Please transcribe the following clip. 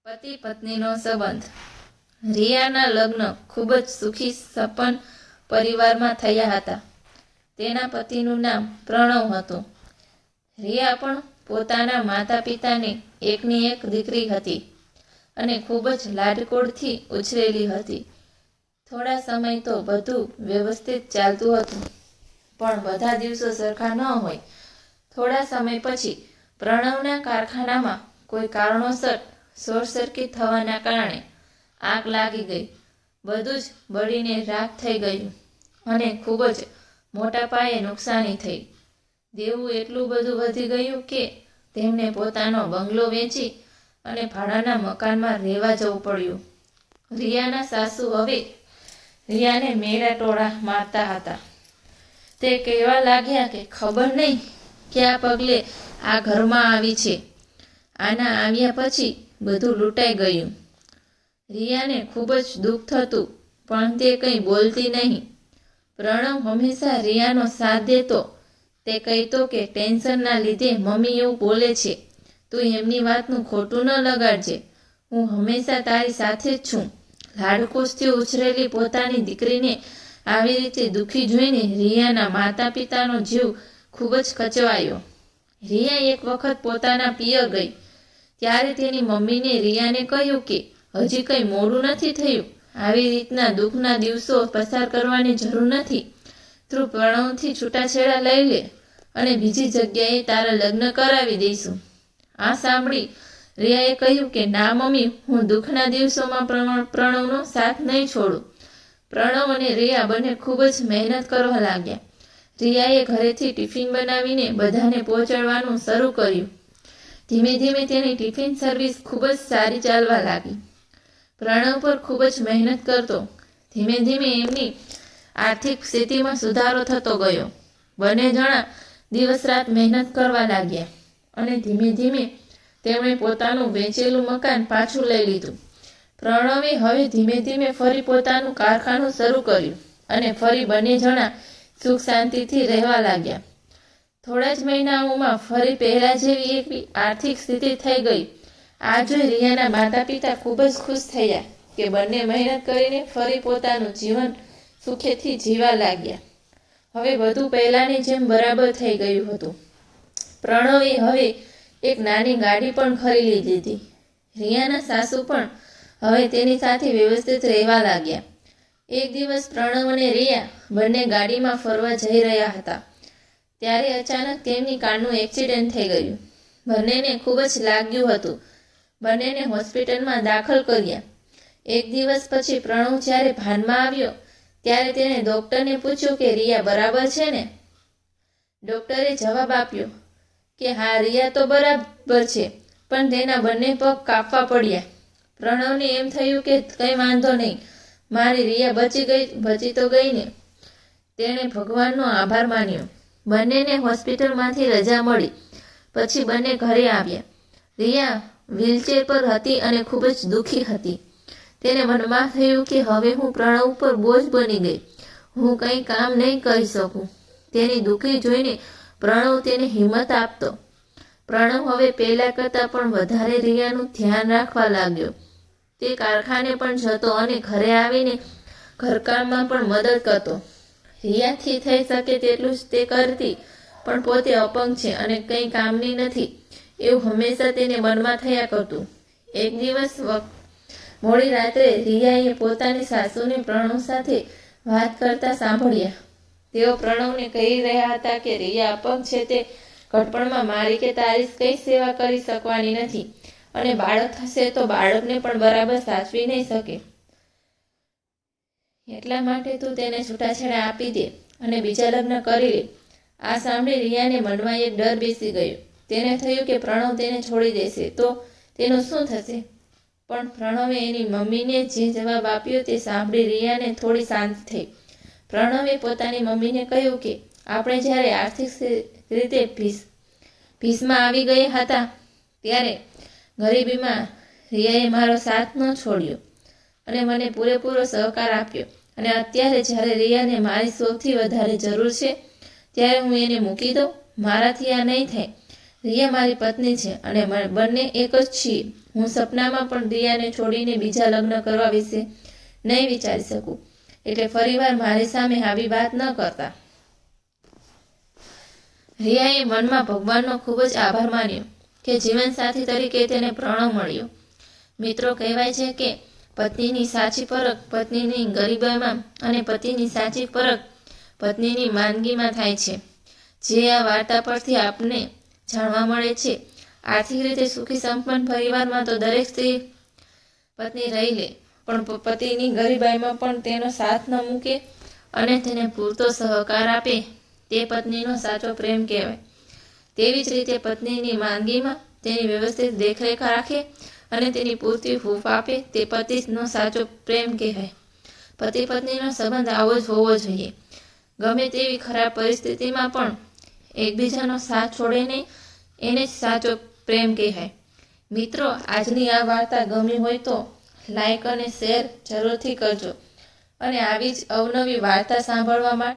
પતિ પત્નીનો સંબંધ. રિયાના લગ્ન ખૂબ જ સુખી સંપન્ન પરિવારમાં થયા હતા. તેના પતિનું નામ પ્રણવ હતું. રિયા પણ પોતાના માતા પિતાની એકની એક દીકરી હતી અને ખૂબ જ લાડકોડથી ઉછરેલી હતી. થોડા સમય તો બધું વ્યવસ્થિત ચાલતું હતું, પણ બધા દિવસો સરખા ન હોય. થોડા સમય પછી પ્રણવના કારખાનામાં કોઈ કારણોસર શોર્ટ સર્કિટ થવાના કારણે આગ લાગી ગઈ. બધું જ બળીને રાખ થઈ ગયું અને ખૂબ જ મોટા પાયે નુકસાની થઈ. દેવું એટલું બધું વધી ગયું કે તેમને પોતાનો બંગલો વેચી અને ભાડાના મકાનમાં રહેવા જવું પડ્યું. રિયાના સાસુ હવે રિયાને મેરા ટોળા મારતા હતા. તે કહેવા લાગ્યા કે ખબર નહીં કયા પગલે આ ઘરમાં આવી છે. આના આવ્યા પછી બધું લૂંટાઈ ગયું. રિયાને ખૂબ જ દુઃખ થતું, પણ તે કંઈ બોલતી નહીં. પ્રણવ હંમેશા રિયાનો સાથ દેતો. તે કહેતો કે ટેન્શનના લીધે મમ્મી એવું બોલે છે, તું એમની વાતનું ખોટું ન લગાડજે. હું હંમેશા તારી સાથે જ છું. લાડકોશથી ઉછરેલી પોતાની દીકરીને આવી રીતે દુઃખી જોઈને રિયાના માતા પિતાનો જીવ ખૂબ જ કચવાયો. રિયા એક વખત પોતાના પિયર ગઈ ત્યારે તેની મમ્મીને રિયાને કહ્યું કે હજી કંઈ મોડું નથી થયું. આવી રીતના દુઃખના દિવસો પસાર કરવાની જરૂર નથી. તું પ્રણવથી છૂટાછેડા લઈ લે અને બીજી જગ્યાએ તારા લગ્ન કરાવી દઈશું. આ સાંભળી રિયાએ કહ્યું કે ના મમ્મી, હું દુઃખના દિવસોમાં પ્રણવનો સાથ નહીં છોડું. પ્રણવ અને રિયા બંને ખૂબ જ મહેનત કરવા લાગ્યા. રિયાએ ઘરેથી ટિફિન બનાવીને બધાને પહોંચાડવાનું શરૂ કર્યું. ધીમે ધીમે તેની ટિફિન સર્વિસ ખૂબ જ સારી ચાલવા લાગી. પ્રણવ પર ખૂબ જ મહેનત કરતો. ધીમે ધીમે એમની આર્થિક સ્થિતિમાં સુધારો થતો ગયો. બંને જણા દિવસ રાત મહેનત કરવા લાગ્યા અને ધીમે ધીમે તેમણે પોતાનું વેચેલું મકાન પાછું લઈ લીધું. પ્રણવે હવે ધીમે ધીમે ફરી પોતાનું કારખાનું શરૂ કર્યું અને ફરી બંને જણા સુખ શાંતિથી રહેવા લાગ્યા. થોડા જ મહિનાઓમાં ફરી પહેલા જેવી એક આર્થિક સ્થિતિ થઈ ગઈ. આ જોઈ રિયાના માતા પિતા ખૂબ જ ખુશ થયા કે બંને મહેનત કરીને ફરી પોતાનું જીવન સુખેથી જીવા લાગ્યા. હવે બધું પહેલાની જેમ બરાબર થઈ ગયું હતું. પ્રણવે હવે એક નાની ગાડી પણ ખરીદી લીધી. રિયાના સાસુ પણ હવે તેની સાથે વ્યવસ્થિત રહેવા લાગ્યા. એક દિવસ પ્રણવ અને રિયા બંને ગાડીમાં ફરવા જઈ રહ્યા હતા ત્યારે અચાનક તેમની કારનું એક્સિડન્ટ થઈ ગયું. બંનેને ખૂબ જ લાગ્યું હતું. બંનેને હોસ્પિટલમાં દાખલ કર્યા. એક દિવસ પછી પ્રણવ જ્યારે ભાનમાં આવ્યો ત્યારે તેણે ડૉક્ટરને પૂછ્યું કે રિયા બરાબર છે ને? ડૉક્ટરે જવાબ આપ્યો કે હા, રિયા તો બરાબર છે, પણ તેના બંને પગ કાપવા પડ્યા. પ્રણવને એમ થયું કે કંઈ વાંધો નહીં, મારી રિયા બચી તો ગઈ ને. તેણે ભગવાનનો આભાર માન્યો. બંનેને હોસ્પિટલમાંથી રજા મળી પછી બંને ઘરે આવ્યા. રિયા વ્હીલચેર પર હતી અને ખૂબ જ દુઃખી હતી. તેને મનમાં થયું કે હવે હું પ્રણવ ઉપર બોજ બની ગઈ. હું કંઈ કામ નહીં કરી શકું. તેની દુઃખી જોઈને પ્રણવ તેને હિંમત આપતો. પ્રણવ હવે પહેલા કરતાં પણ વધારે રિયાનું ધ્યાન રાખવા લાગ્યો. તે કારખાને પણ જતો અને ઘરે આવીને ઘરકામમાં પણ મદદ કરતો. રિયાથી થઈ શકે તેટલું જ તે કરતી, પણ પોતે અપંગ છે અને કંઈ કામની નથી એવું હંમેશા તેને મનમાં થયા કરતું. એક દિવસ મોડી રાત્રે રિયાએ પોતાની સાસુને પ્રણવ સાથે વાત કરતા સાંભળ્યા. તેઓ પ્રણવને કહી રહ્યા હતા કે રિયા અપંગ છે, તે ઘટપણમાં મારી કે તારી કંઈ સેવા કરી શકવાની નથી અને બાળક થશે તો બાળકને પણ બરાબર સાચવી નહીં શકે. એટલા માટે તું તેને છૂટાછેડા આપી દે અને બીજા લગ્ન કરી લે. આ સાંભળી રિયાને મનમાં એક ડર બેસી ગયો. તેને થયું કે પ્રણવ તેને છોડી દેશે તો તેનું શું થશે? પણ પ્રણવે એની મમ્મીને જે જવાબ આપ્યો તે સાંભળી રિયાને થોડી શાંતિ થઈ. પ્રણવે પોતાની મમ્મીને કહ્યું કે આપણે જ્યારે આર્થિક રીતે ભીસમાં આવી ગયા હતા ત્યારે ગરીબીમાં રિયાએ મારો સાથ ન છોડ્યો અને મને પૂરેપૂરો સહકાર આપ્યો, અને અત્યારે જ્યારે રિયાને મારી સૌથી વધારે જરૂર છે ત્યારે હું એને મૂકી દઉં? મારાથી આ નહીં થાય. રિયા મારી પત્ની છે અને બંને એક જ છીએ. હું સપનામાં પણ રિયાને છોડીને બીજા લગ્ન કરવા વિશે નહીં વિચારી શકું. એટલે ફરીવાર મારી સામે આવી વાત ન કરતા. રિયાએ મનમાં ભગવાનનો ખૂબ જ આભાર માન્યો કે જીવનસાથી તરીકે તેને પ્રણવ મળ્યો. મિત્રો, કહેવાય છે કે પત્નીની સાચી પરખ પત્નીની ગરીબાઈમાં અને પતિની સાચી પરખ પત્નીની માંદગીમાં થાય છે. જે આ વાર્તા પરથી આપને જાણવા મળે છે, આર્થિક રીતે સુખી સંપન્ન પરિવારમાં તો દરેક સ્ત્રી પત્ની રહી લે, પણ પતિની ગરીબાઈમાં પણ તેનો સાથ ન મૂકે અને તેને પૂરતો સહકાર આપે તે પત્નીનો સાચો પ્રેમ કહેવાય. તેવી જ રીતે પત્નીની માંદગીમાં તેની વ્યવસ્થિત દેખરેખ રાખે અને તેની પૂરતી હૂંફ આપે તે પતિનો સાચો પ્રેમ કહેવાય. પતિ પત્નીનો સંબંધ આવો જ હોવો જોઈએ. ગમે તેવી ખરાબ પરિસ્થિતિમાં પણ એકબીજાનો સાથ છોડે નહીં, એને જ સાચો પ્રેમ કહેવાય. મિત્રો, આજની આ વાર્તા ગમી હોય તો લાઈક અને શેર જરૂરથી કરજો અને આવી જ અવનવી વાર્તા સાંભળવા માટે